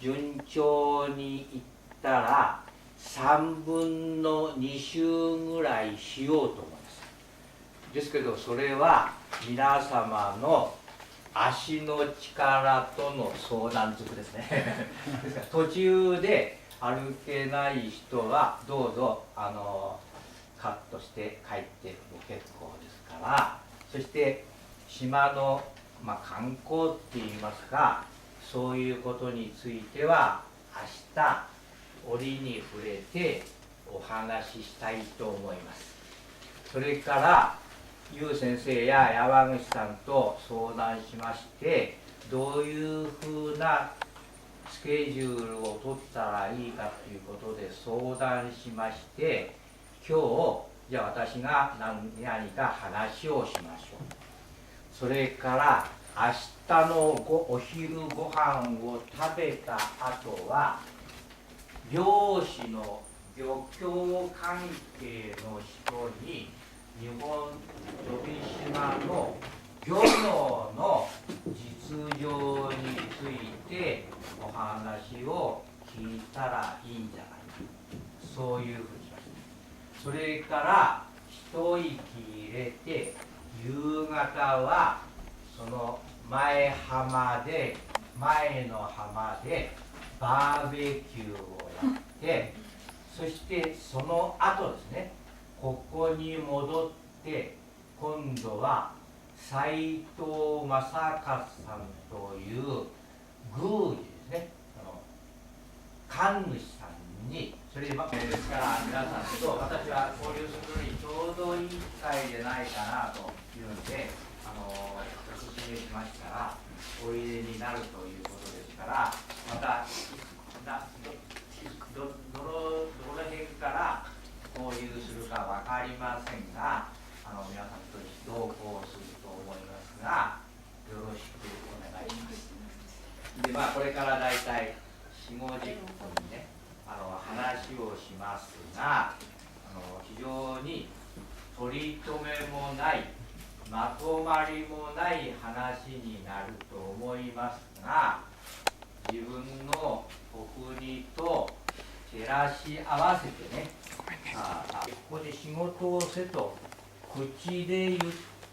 順調にいったら3分の2週ぐらいしようと思います。ですけどそれは皆様の足の力との相談づくですねですから途中で歩けない人はどうぞカットして帰っても結構ですから、そして島の、観光っていいますか、そういうことについては明日折に触れてお話ししたいと思います。それからゆう先生や山口さんと相談しまして、どういうふうなスケジュールを取ったらいいかということで相談しまして、今日じゃあ私が何か話をしましょう。それから明日のお昼ご飯を食べた後は漁師の漁協関係の人に日本飛島の漁業の実情についてお話を聞いたらいいんじゃないか、そういうふうにしました。それから一息入れて夕方はその前の浜でバーベキューをやって、そしてその後ですね、ここに戻って今度は斉藤正和さんという宮司ですね、神主さんに、それでですから皆さんと私は交流するのにちょうどいい機会でないかなというんでお勧めしましたらおいでになるということですから、またどの辺から交流するか分かりませんが、皆さんと同行すると思いますが、よろしくお願いします。で、これからだいたい4、50分ね、話をしますが、非常に取り留めもないまとまりもない話になると思いますが、自分のお国と照らし合わせてね、ここで仕事をせと口で言っ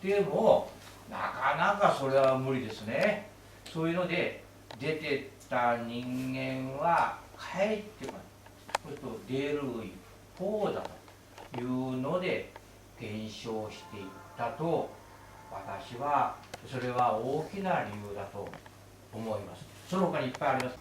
てもなかなかそれは無理ですね。そういうので出てった人間は帰ってこない、そうすると出る一方だというので減少していったと、私はそれは大きな理由だと思います。その他にいっぱいあります。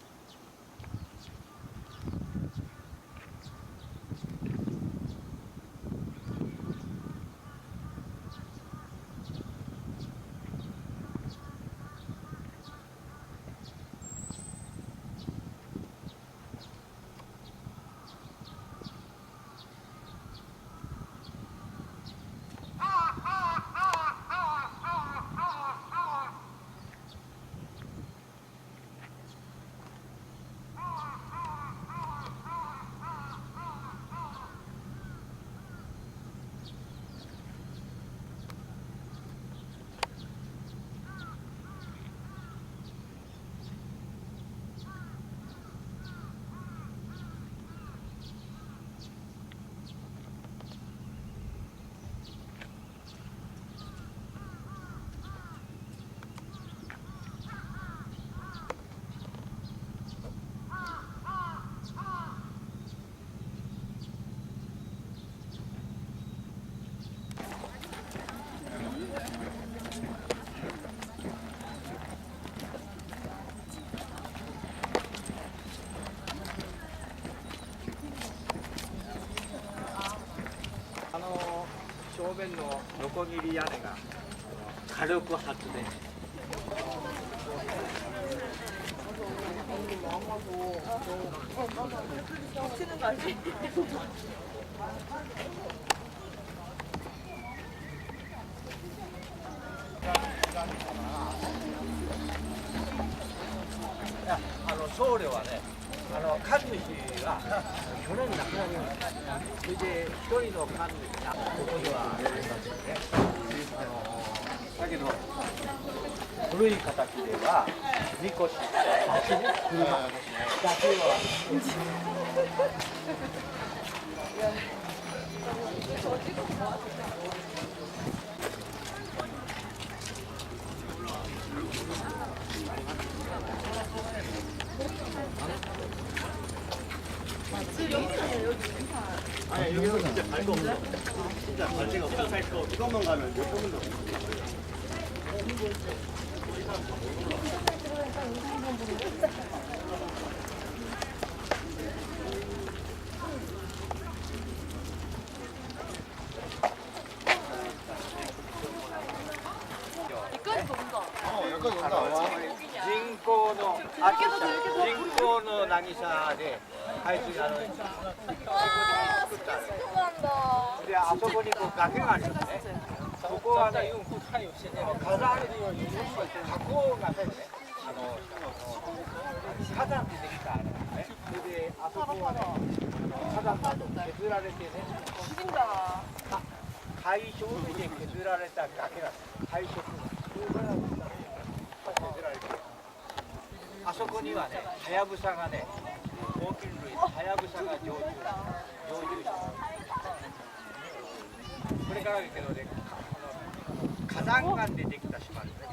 正面のノコギリ屋根が火力発電。僧侶はね、神主が去年亡くなりました。それで一人の神主がここにはありますよね。だけど古い形ではみこし橋ね車だけは아니 여기서 진짜 갈 거 없어. 진짜 갈 데가 없어. 이것만 가면 몇 번도 없어. 여기까지 돈다. 여기까지 온다. 人工の人工の渚で排水作ったであそこにこう崖があるんですねここはね火山火口がね火山でできたあれなんですねそれであそこはね火山だと削られてね 죽인다. 海晶で削られた崖なんです海食削られてあそこにはね、ハヤブサがね、猛禽類のハヤブサが常住してこれからだけどね、火山岩でできた島ですね、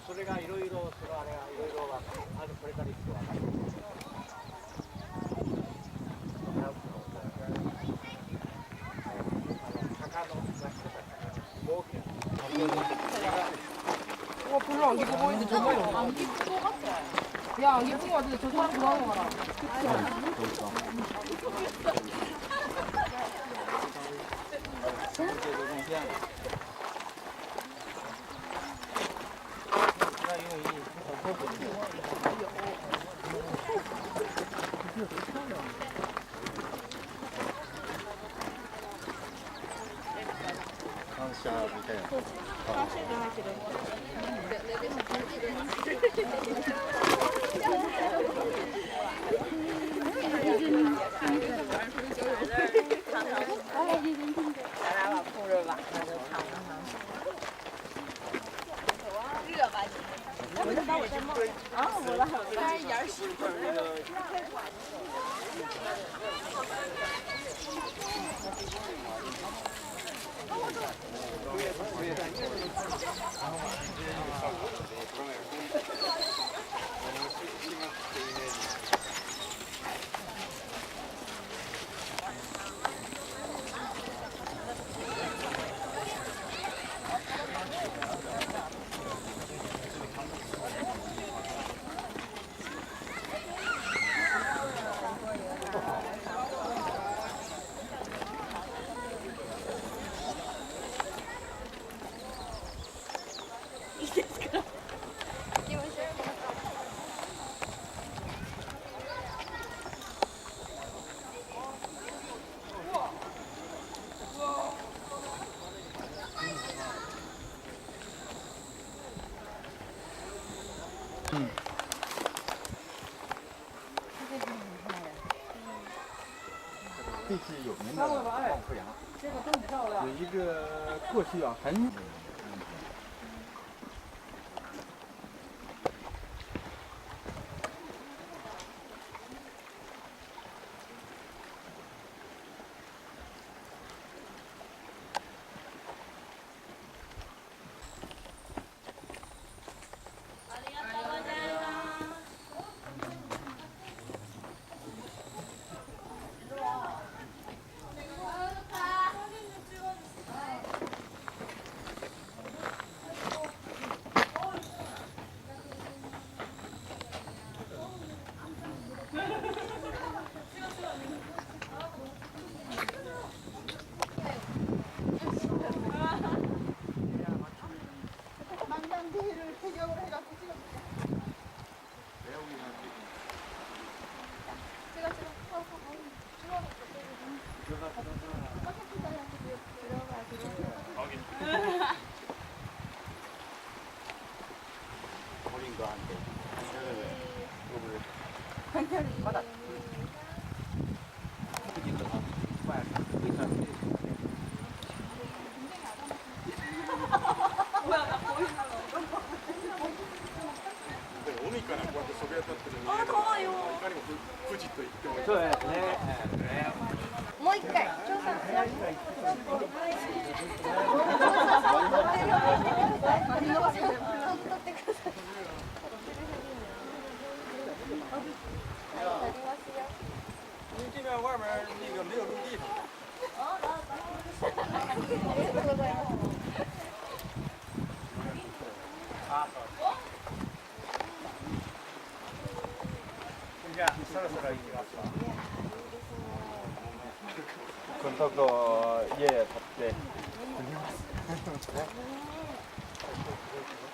それがいろいろ、そのあれがいろいろある、これから行くと分かる。별로 안 기뻐 보이는데 저 사람 안 기쁜 거 같아. 야, 안 기쁜 거 같은데 저 사람 그만해 봐라.地基有名的望夫崖，有一个过去啊很。뭐야, 나じと言ってもいい。そうですね。もう一回、調査しよう。这边外面那个没有陆地上。じゃあそろそろ行きますわ。このとこ家買って。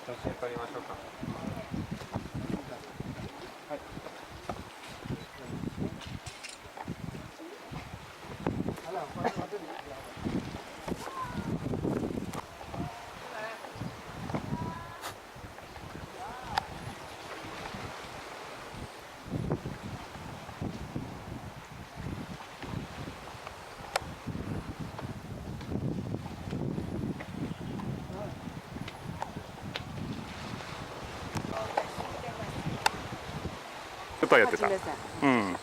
写真撮りましょうか。歌やってた。うん。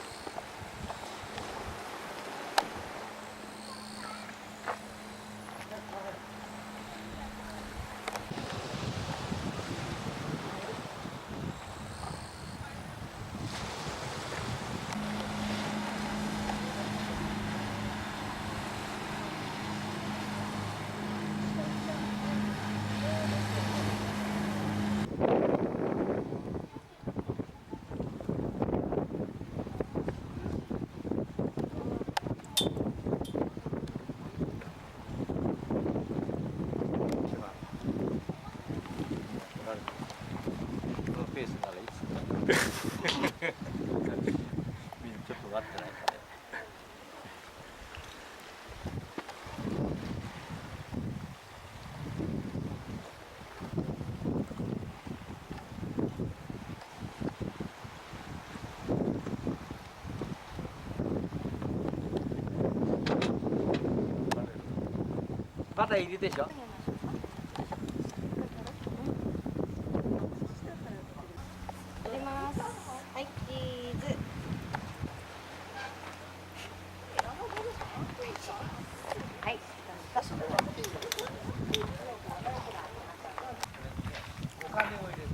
バター入れてでしょ。入れます。はい、チーズ。はい。お金を入れる。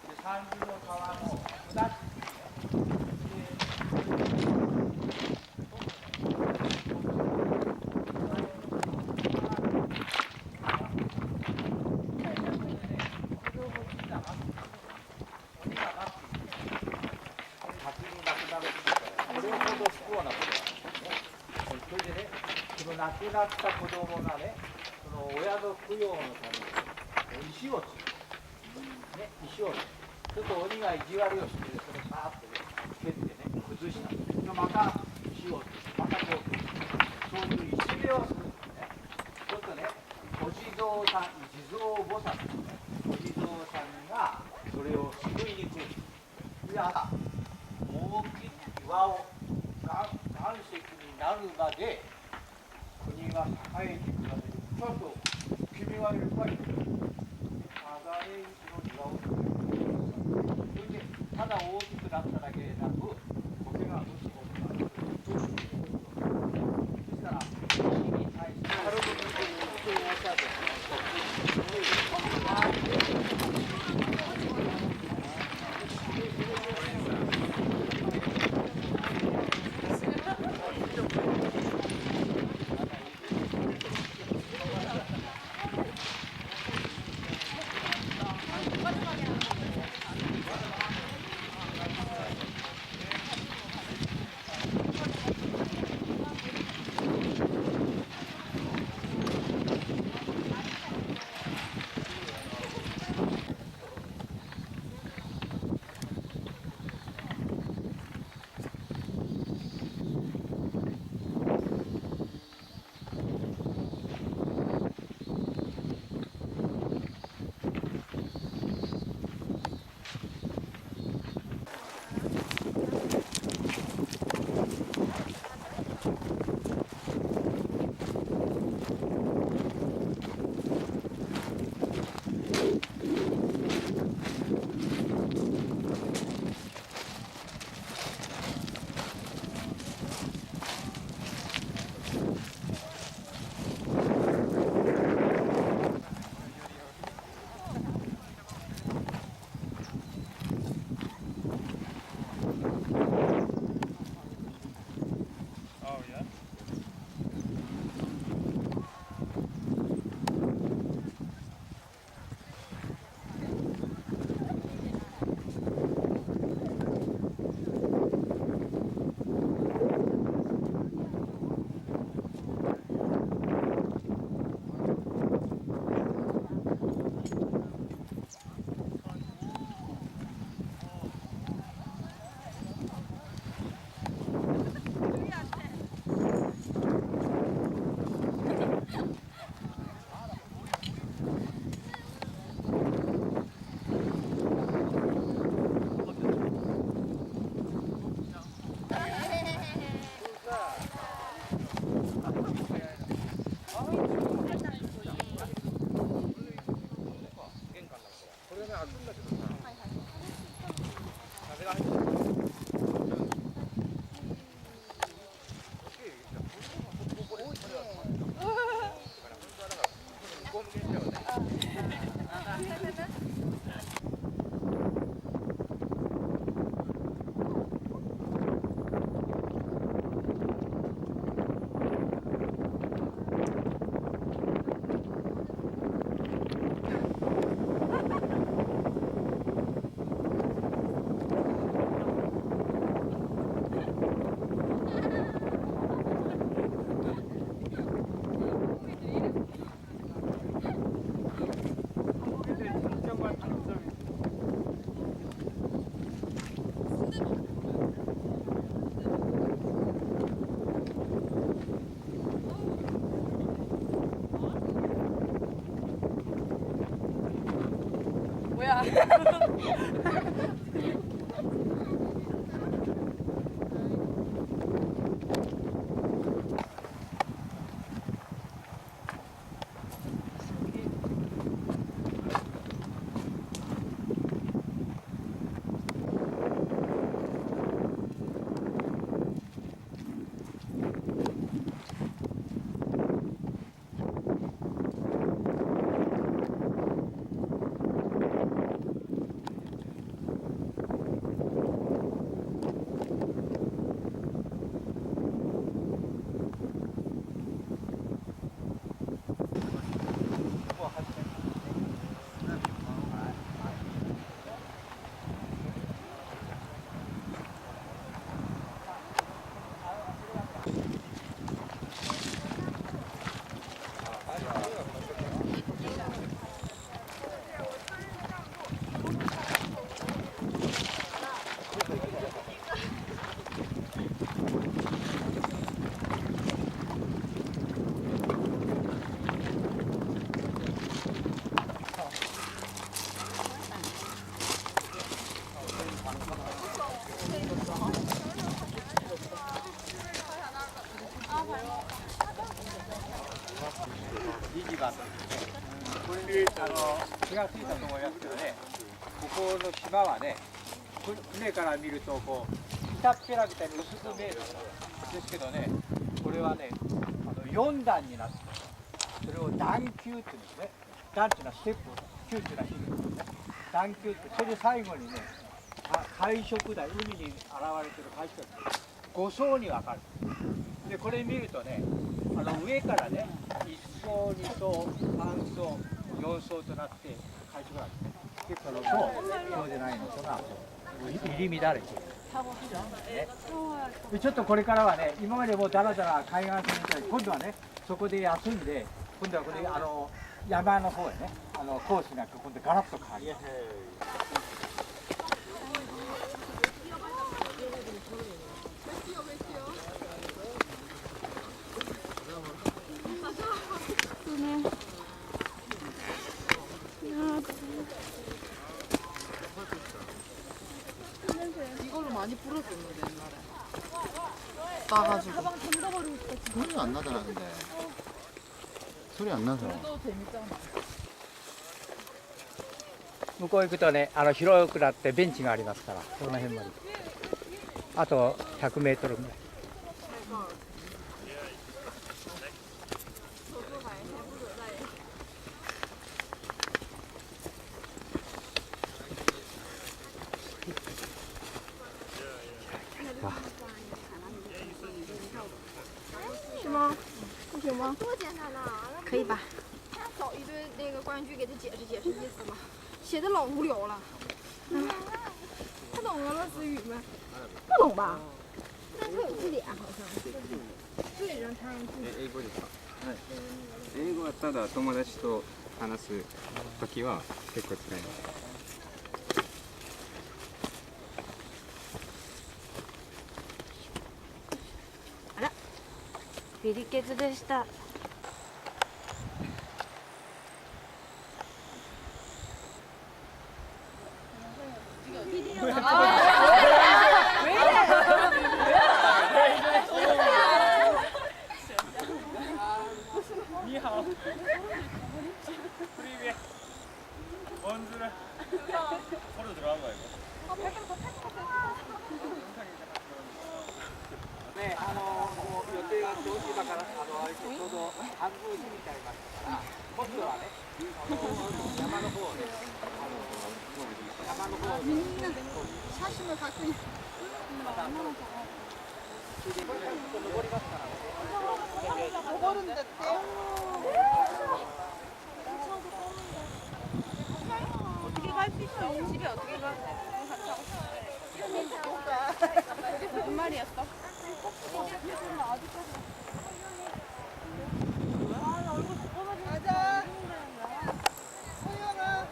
で、三重の皮の下し。亡くなった子供がね、その親の供養のために石をつね、石をね、ちょっと鬼が意地悪をして、それをパーッとつけてね、崩した。でまた石をまたこう、そういう石目をするんですね。ちょっとね、お地蔵さん、地蔵菩薩のね、お地蔵さんがそれを救いに来る。で、大きい岩を岩石になるまで国が栄えてくださる。ちょっと君はやっぱり長年の庭を作る。それでただ大きくなっただけでなく、苔がむすことがある。ですから、石に対して軽く見ているというわけです。Oh yeah. 뭐야?気がついたと思いますけどね、ここの島はね、船から見るとこう板っぺらみたいに薄く見えるんですけどね、これはね、4段になってそれを段丘っていうんですね。段っていうのはステップ、丘っていうのは低いですね。段丘って、それで最後にね、海食台、海に現れてる海食台、5層に分かる。でこれ見るとね、上からね、1層、2層、3層、4層となって海食があるんですね。結構そうでないのとが入り乱れている。でちょっとこれからはね、今までもうだらだら海岸線に行ったり、今度はね、そこで休んで、今度はこれ山の方へね、コースが今度ガラッと変わります。이걸로 많이 불었었는데 옛날에. 따가지고. 소리 안 나잖아 근데. 소리 안 나서. 또 재밌잖아. 向こう行くとね、広くなってベンチがありますから、その辺まで。あと100メートルぐらい。 Yeah. か。是吗？不行吗？多简单呐！可以吧？找一堆那个关于剧给他解释解释意思嘛，写的老无聊了。他懂俄罗斯语吗？不懂吧？但是他有字典好像是。对，让他让字典。英語ですか。はい。英語はただ友達と話すときは結構使います。ビリケツでした。你好。Привет。Bonjour。서로 들어간 거야 이거.ね、もう予定が同時だから、ちょうど半分過ぎちゃいましたから、今度はね、山の方で、山の方で、みんなで写真の確認。また、ついでにこれ登りますからね。登るんだって。어떻게 갈 수 있어? 집에 어떻게 가? 무슨 말이었어? 맞아. 소영아,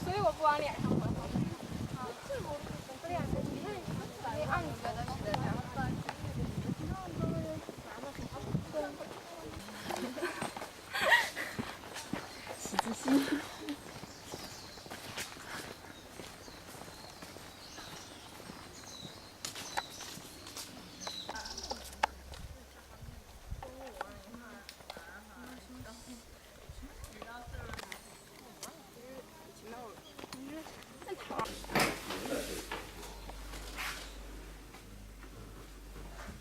水果不往脸上闻。是我不这样的，你按你觉得是这样。喜之心。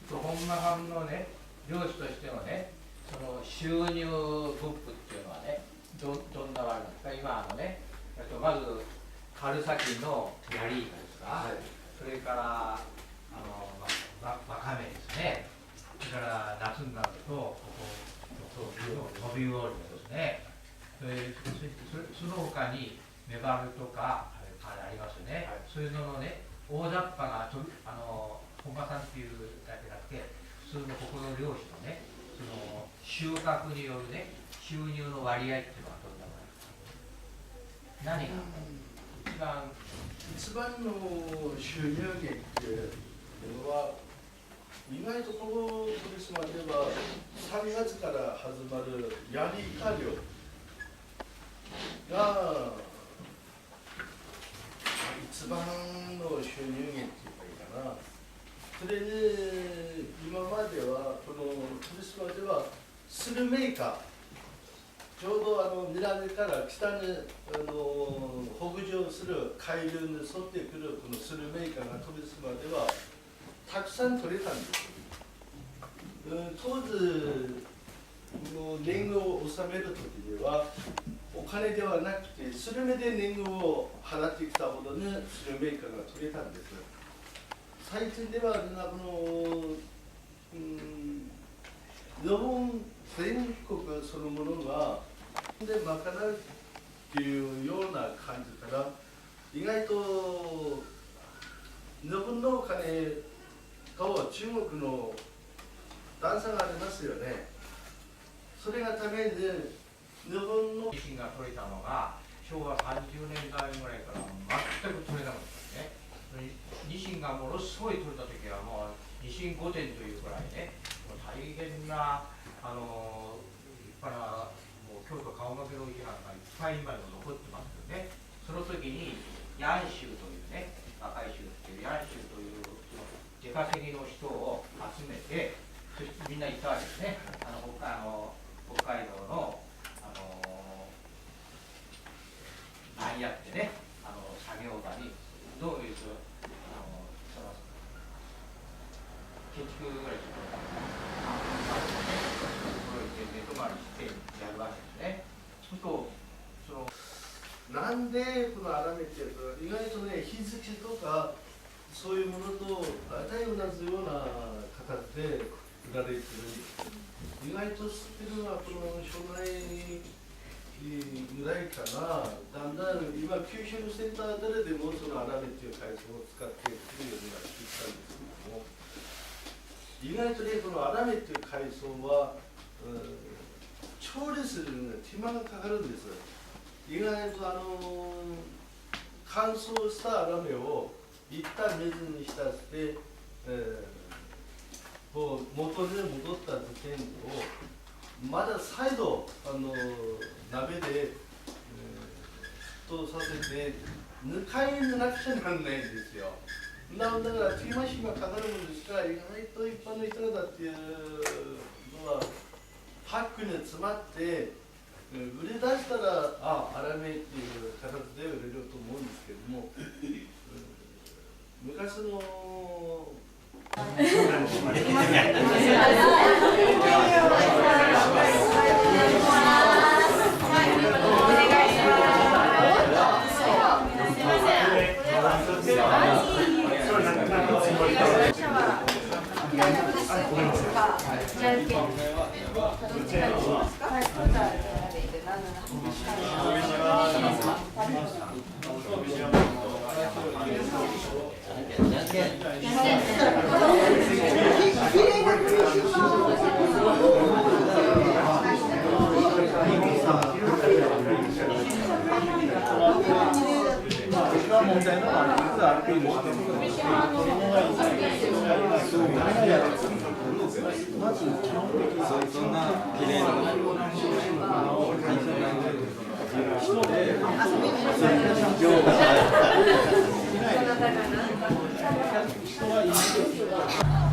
本間さんのね、漁師としてのね、その収入分布っていうのはね、どんな割なんですか。今まず春先のヤリイカですか、はい、それからわかめですね、それから夏になるとここ飛び魚ですね、その他にメバルとかありますよね、はい、そういうののね、大雑把が本間さんっていうだけじゃなくて、普通のここの漁師のね、その収穫によるね、収入の割合っていうのはどんなものですか。何が一番の収入源っていうのは、意外とこの鳥島では3月から始まるヤリイカ漁が一番の収入源っていうかいいかな。それで今まではこの鳥島ではスルメイカ、ちょうど南から北に北上する海流に沿ってくるこのスルメイカが鳥島ではたくさん取れたんです。当時の年貢を納める時にはお金ではなくてスルメで年貢を払ってきたほどにスルメイカが取れたんです。最近では日本全国そのものがで賄うっていうような感じから、意外と日本のお金と中国の段差がありますよね。それがために日本のニシンが取れたのが昭和30年代ぐらいから全く取れなかったんですね。ニシンがものすごい取れた時はもうニシン御殿というくらいね、もう大変な立派なもう京都顔負けの池なんかいっぱい今でも残ってますよね。その時にヤンシュというね、若い衆っていうヤンシュという出稼ぎの人を集めて、そしてみんな行ったわけですね。北海道の番屋ってね、作業場にどういうその建築ぐらいちょっと寝泊まりしてやるわけですね。そうするとなんでこのアラメっていうと、意外とね、日付とかそういうものと大体同じような形で売られているんです。意外と知ってるのはこの初代ぐらいかな。だんだん今九州のセンター誰でもそのアラメっていう海藻を使ってくるようになってきたんですけども、意外とねこのアラメっていう海藻は、調理するのに手間がかかるんです。意外と乾燥したアラメを一旦水に浸して、元に戻った時点をまだ再度鍋で、沸騰させて抜かなくちゃならないんですよ。だから手間暇かかるものですから、意外と一般の人だっていうのはパックに詰まって売り出したらアラメっていう形で売れると思うんですけども、昔のそんな綺麗な人はいない。